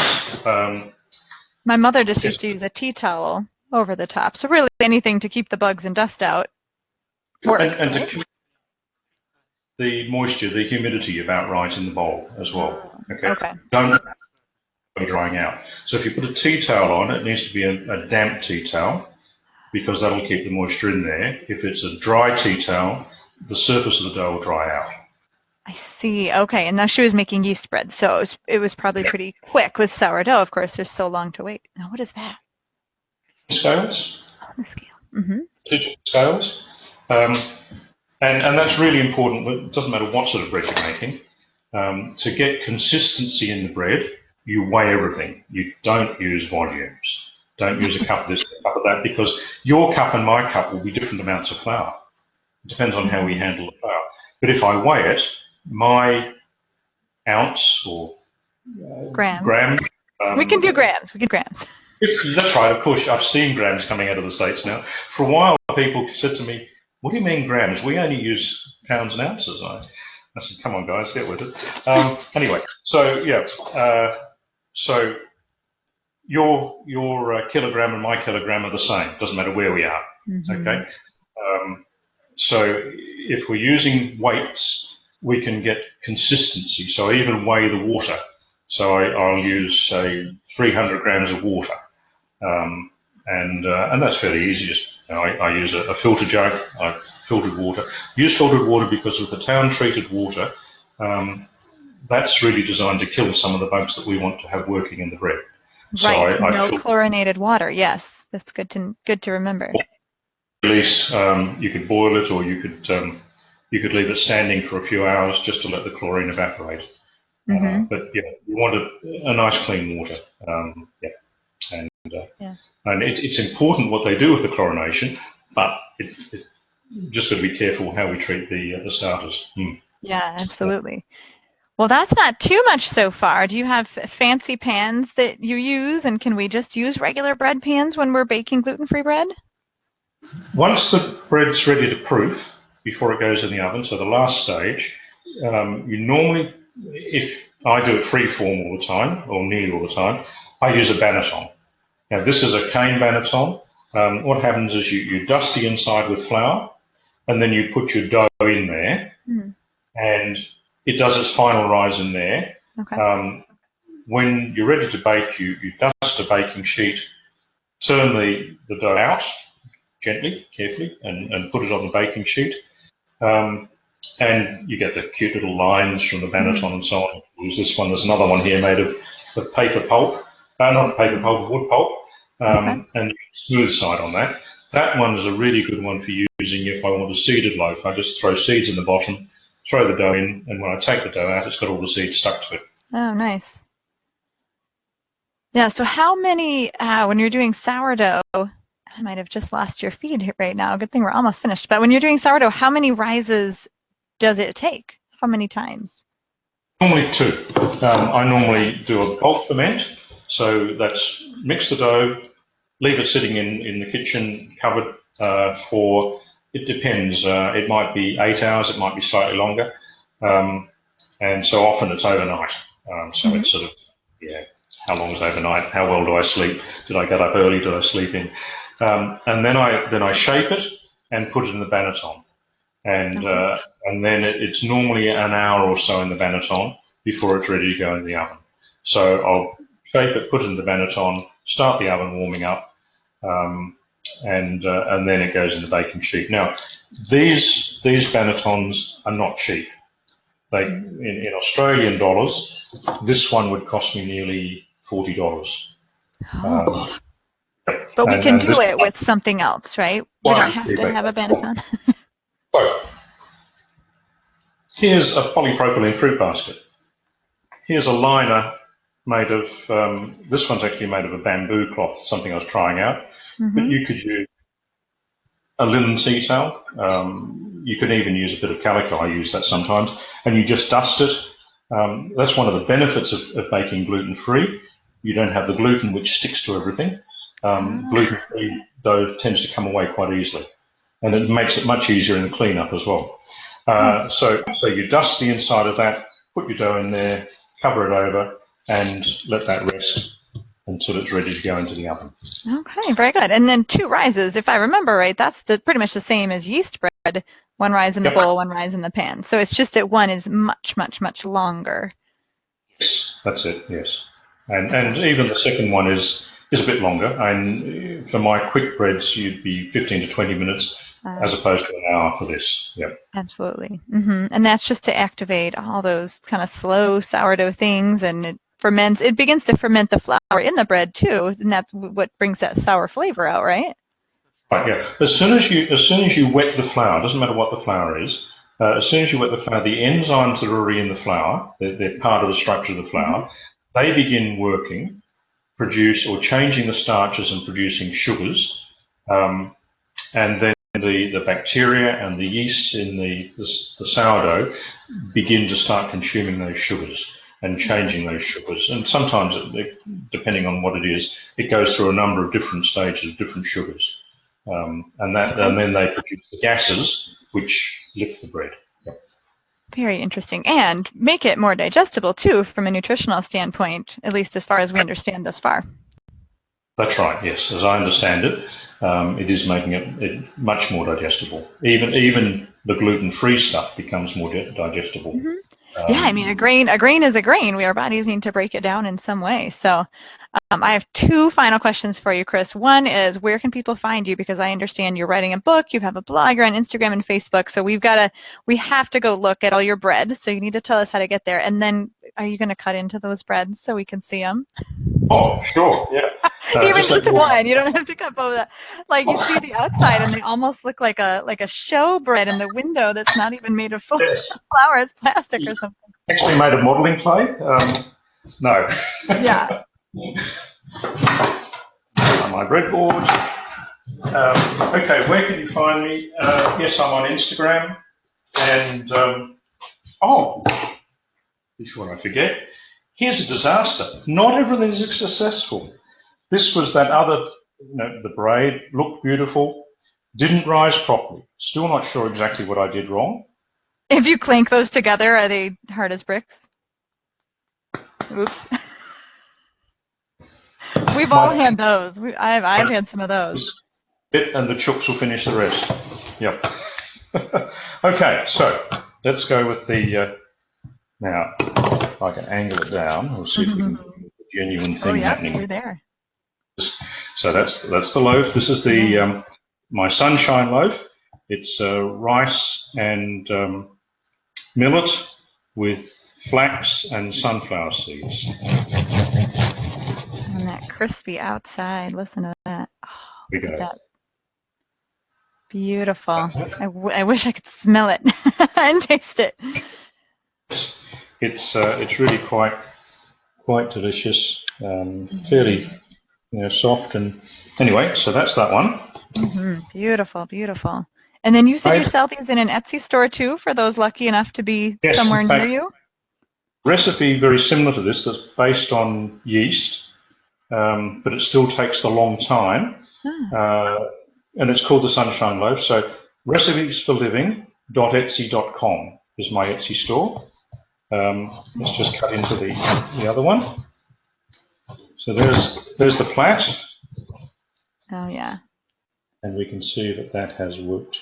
A: My mother just used to use a tea towel over the top. So really anything to keep the bugs and dust out works,
B: and
A: right?
B: to keep the moisture, the humidity about right in the bowl as well. Okay. Don't be drying out. So if you put a tea towel on, it needs to be a damp tea towel because that'll keep the moisture in there. If it's a dry tea towel, the surface of the dough will dry out.
A: I see. Okay. And now she was making yeast bread, so it was probably pretty quick. With sourdough, of course, there's so long to wait. Now, what is that?
B: Scales.
A: Oh, the scale. Mm-hmm.
B: Digital scales. And that's really important. It doesn't matter what sort of bread you're making. To get consistency in the bread, you weigh everything. You don't use volumes. Don't use a cup of this, a cup of that, because your cup and my cup will be different amounts of flour. It depends on how we handle the flour. But if I weigh it, my ounce or gram.
A: We can do grams. We can grams.
B: That's right. Of course, I've seen grams coming out of the States now. For a while, people said to me, "What do you mean grams? We only use pounds and ounces." I said, "Come on, guys, get with it." Anyway, so yeah, so your kilogram and my kilogram are the same. Doesn't matter where we are. Okay. So if we're using weights, we can get consistency. So I even weigh the water. So I'll use, say, 300 grams of water. And that's fairly easy. Just I use a filter jug. I filtered water. Use filtered water because with the town-treated water, that's really designed to kill some of the bugs that we want to have working in the bread.
A: Right. So no chlorinated water. Yes, that's good to remember.
B: At least you could boil it, or you could leave it standing for a few hours just to let the chlorine evaporate. But yeah, you want a nice clean water. And it's important what they do with the chlorination, but it's just got to be careful how we treat the starters.
A: Yeah, absolutely. Well, that's not too much so far. Do you have fancy pans that you use, and can we just use regular bread pans when we're baking gluten-free bread?
B: Once the bread's ready to proof, before it goes in the oven, so the last stage, you normally, if I do it free form all the time, or nearly all the time, I use a banneton. Now this is a cane banneton. What happens is you dust the inside with flour, and then you put your dough in there, and it does its final rise in there. Okay. When you're ready to bake, you dust a baking sheet, turn the dough out, gently, carefully, and put it on the baking sheet. and you get the cute little lines from the
A: Mm-hmm.
B: banneton and so on. Use this one. There's another one here made of paper pulp, not paper pulp, of wood pulp,
A: Okay.
B: and smooth side on that. That one is a really good one for using if I want a seeded loaf. I just throw seeds in the bottom, throw the dough in, and when I take the dough out, it's got all the seeds stuck to it.
A: Oh, nice. Yeah, so how many, when you're doing sourdough, I might have just lost your feed right now. Good thing we're almost finished. But when you're doing sourdough, how many rises does it take? How many times?
B: Normally two. I
A: Okay.
B: normally do a bulk ferment, so that's mix the dough, leave it sitting in the kitchen covered for, it depends, it might be 8 hours, it might be slightly longer, um, and so often it's overnight. So
A: Hmm.
B: it's sort of, yeah, how long is overnight? How well do I sleep? Did I get up early? Did I sleep in? And then I shape it and put it in the banneton, and
A: Okay.
B: uh, and then it's normally an hour or so in the banneton before it's ready to go in the oven. So I'll shape it, put it in the banneton, start the oven warming up, um, and then it goes in the baking sheet. Now, these bannetons are not cheap. They
A: Mhm.
B: in Australian dollars, this one would cost me nearly $40.
A: Oh,
B: Um,
A: but we can
B: and
A: do
B: this
A: it with something else, right? We don't
B: one,
A: have to have a banneton.
B: so here's a polypropylene fruit basket. Here's a liner made of, this one's actually made of a bamboo cloth, something I was trying out, but
A: Hmm.
B: you could use a linen tea towel. You can even use a bit of calico. I use that sometimes, and you just dust it. That's one of the benefits of making gluten-free. You don't have the gluten which sticks to everything.
A: Ah,
B: Gluten-free dough tends to come away quite easily, and it makes it much easier in the cleanup as well.
A: nice.
B: So you dust the inside of that, put your dough in there, cover it over, and let that rest until it's ready to go into the oven.
A: Okay, very good. And then two rises, if I remember right, that's pretty much the same as yeast bread. One rise in the
B: Yep.
A: bowl, one rise in the pan. So it's just that one is much, much, much longer.
B: Yes, that's it. Yes, and
A: Okay.
B: even the second one is a bit longer. And for my quick breads, you'd be 15 to 20 minutes
A: Uh,
B: as opposed to an hour for this. Yeah.
A: Absolutely. And that's just to activate all those kind of slow sourdough things, and it ferments. It begins to ferment the flour in the bread too, and that's what brings that sour flavor out, right?
B: Right. Yeah. As soon as you wet the flour, doesn't matter what the flour is. As soon as you wet the flour, the enzymes that are already in the flour, they're part of the structure of the
A: Hmm.
B: flour. They begin working, produce or changing the starches and producing sugars. Um, and then the bacteria and the yeast in the sourdough begin to start consuming those sugars and
A: Okay.
B: changing those sugars. And sometimes, depending on what it is, it goes through a number of different stages of different sugars.
A: Okay.
B: And then they produce the gases which lift the bread. Yep.
A: Very interesting. And make it more digestible too from a nutritional standpoint, at least as far as we understand thus far.
B: That's right. Yes, as I understand it, it is making it much more digestible. Even the gluten-free stuff becomes more digestible.
A: Hmm. Yeah, I mean,
B: Um,
A: a grain is a grain. Our bodies need to break it down in some way. So, I have two final questions for you, Chris. One is, where can people find you? Because I understand you're writing a book, you have a blog, you're on Instagram and Facebook. So we have to go look at all your bread. So you need to tell us how to get there. And then, are you going to cut into those breads so we can see them?
B: Oh, sure, yeah.
A: Even
B: Just let
A: just
B: me
A: one. You don't have to cut both. Like you see the outside, and they almost look like a show bread in the window that's not even made of full
B: Yes,
A: flour. It's plastic or something.
B: actually made of modelling clay. No,
A: Yeah.
B: on my breadboard. Okay, where can you find me? Yes, I'm on Instagram. And oh, before I forget, here's a disaster. Not everything's successful. This was that other, the braid looked beautiful, didn't rise properly. Still not sure exactly what I did wrong.
A: If you clank those together, are they hard as bricks? Oops. We've all
B: My
A: had those. I've had some of those.
B: bit and the chooks will finish the rest. Yep. Okay, so let's go with the now. If I can angle it down, we'll see if we can get a genuine
A: Oh,
B: thing
A: yep,
B: happening.
A: you're there.
B: So that's the loaf. This is the
A: Yeah.
B: my sunshine loaf. It's rice and millet with flax and sunflower seeds.
A: And that crispy outside. Listen to that. Oh,
B: Here we
A: look at
B: go.
A: that. Beautiful. I wish I could smell it and taste it.
B: It's really quite delicious, fairly soft, and anyway, so that's that one.
A: Beautiful, beautiful. And then you said you sell these in an Etsy store too, for those lucky enough to be somewhere near you?
B: Recipe very similar to this, that's based on yeast, but it still takes a long time, and it's called the Sunshine Loaf. So recipesforliving.etsy.com is my Etsy store. Let's just cut into the other one. So there's the plat.
A: Oh yeah.
B: And we can see that has worked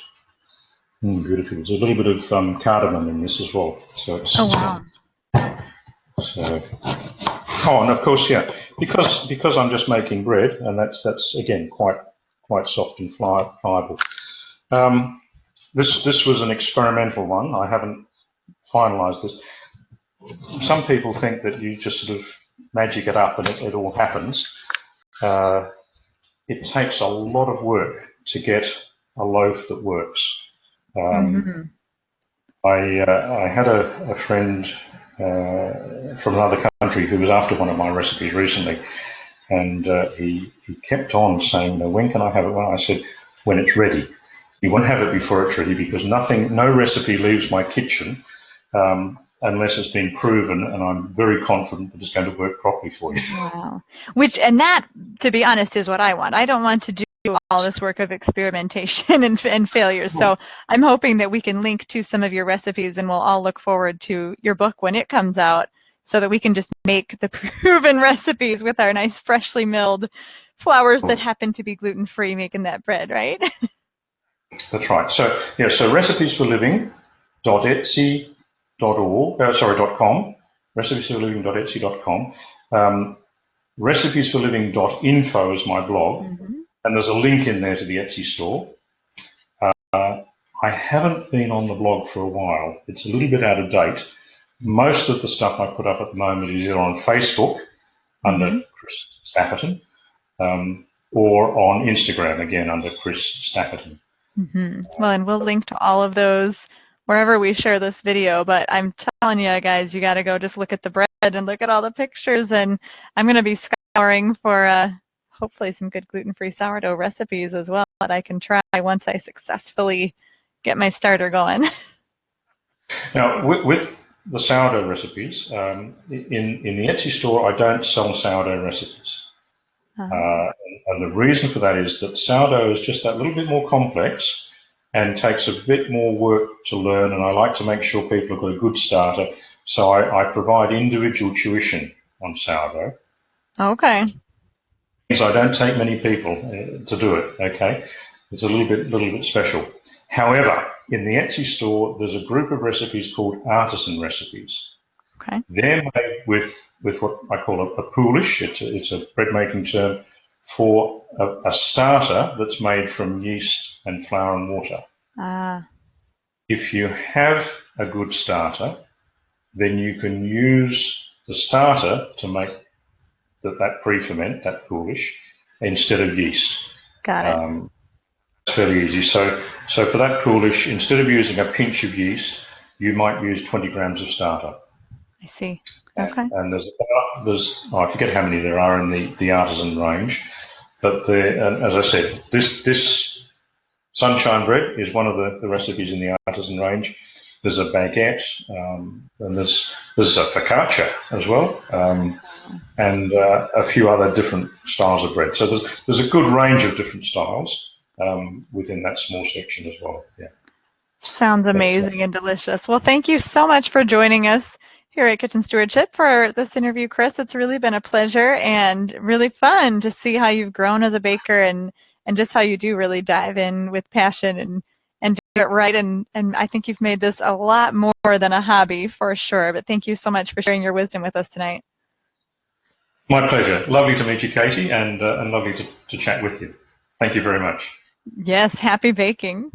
B: beautifully. There's a little bit of cardamom in this as well. So it's,
A: wow.
B: And of course, yeah, because I'm just making bread, and that's again quite soft and pliable. This was an experimental one. I haven't finalised this. Some people think that you just sort of magic it up and it all happens. It takes a lot of work to get a loaf that works. I had a friend from another country who was after one of my recipes recently, and he kept on saying, when can I have it? Well, I said, when it's ready. You won't have it before it's ready, because no recipe leaves my kitchen unless it's been proven, and I'm very confident that it's going to work properly for you.
A: Wow. And that, to be honest, is what I want. I don't want to do all this work of experimentation and failures. So I'm hoping that we can link to some of your recipes, and we'll all look forward to your book when it comes out, so that we can just make the proven recipes with our nice freshly milled flours that happen to be gluten-free, making that bread, right?
B: That's right. So recipesforliving.etsy.com, recipesforliving.etsy.com. Recipesforliving.info is my blog, and there's a link in there to the Etsy store. I haven't been on the blog for a while. It's a little bit out of date. Most of the stuff I put up at the moment is either on Facebook under Chris Stafferton, or on Instagram again under Chris Stafferton.
A: Well, and we'll link to all of those wherever we share this video, but I'm telling you guys, you got to go just look at the bread and look at all the pictures, and I'm going to be scouring for hopefully some good gluten-free sourdough recipes as well that I can try once I successfully get my starter going.
B: Now, with the sourdough recipes, in the Etsy store, I don't sell sourdough recipes. And the reason for that is that sourdough is just that little bit more complex and takes a bit more work to learn, and I like to make sure people have got a good starter, so I provide individual tuition on sourdough.
A: Okay.
B: I don't take many people to do it, okay? It's a little bit special. However, in the Etsy store, there's a group of recipes called artisan recipes.
A: Okay.
B: They're made with what I call a poolish. It's a bread making term for a starter that's made from yeast and flour and water. If you have a good starter, then you can use the starter to make that pre-ferment, that poolish, instead of yeast.
A: Got it.
B: It's fairly easy. So for that poolish, instead of using a pinch of yeast, you might use 20 grams of starter.
A: I see. Okay.
B: And I forget how many there are in the artisan range, but as I said, this sunshine bread is one of the recipes in the artisan range. There's a baguette, and there's a focaccia as well, and a few other different styles of bread. So there's a good range of different styles within that small section as well. Yeah.
A: Sounds amazing and delicious. Well, thank you so much for joining us here at Kitchen Stewardship for this interview, Chris. It's really been a pleasure and really fun to see how you've grown as a baker, and just how you do really dive in with passion and do it right. And I think you've made this a lot more than a hobby for sure. But thank you so much for sharing your wisdom with us tonight.
B: My pleasure. Lovely to meet you, Katie, and lovely to chat with you. Thank you very much.
A: Yes, happy baking.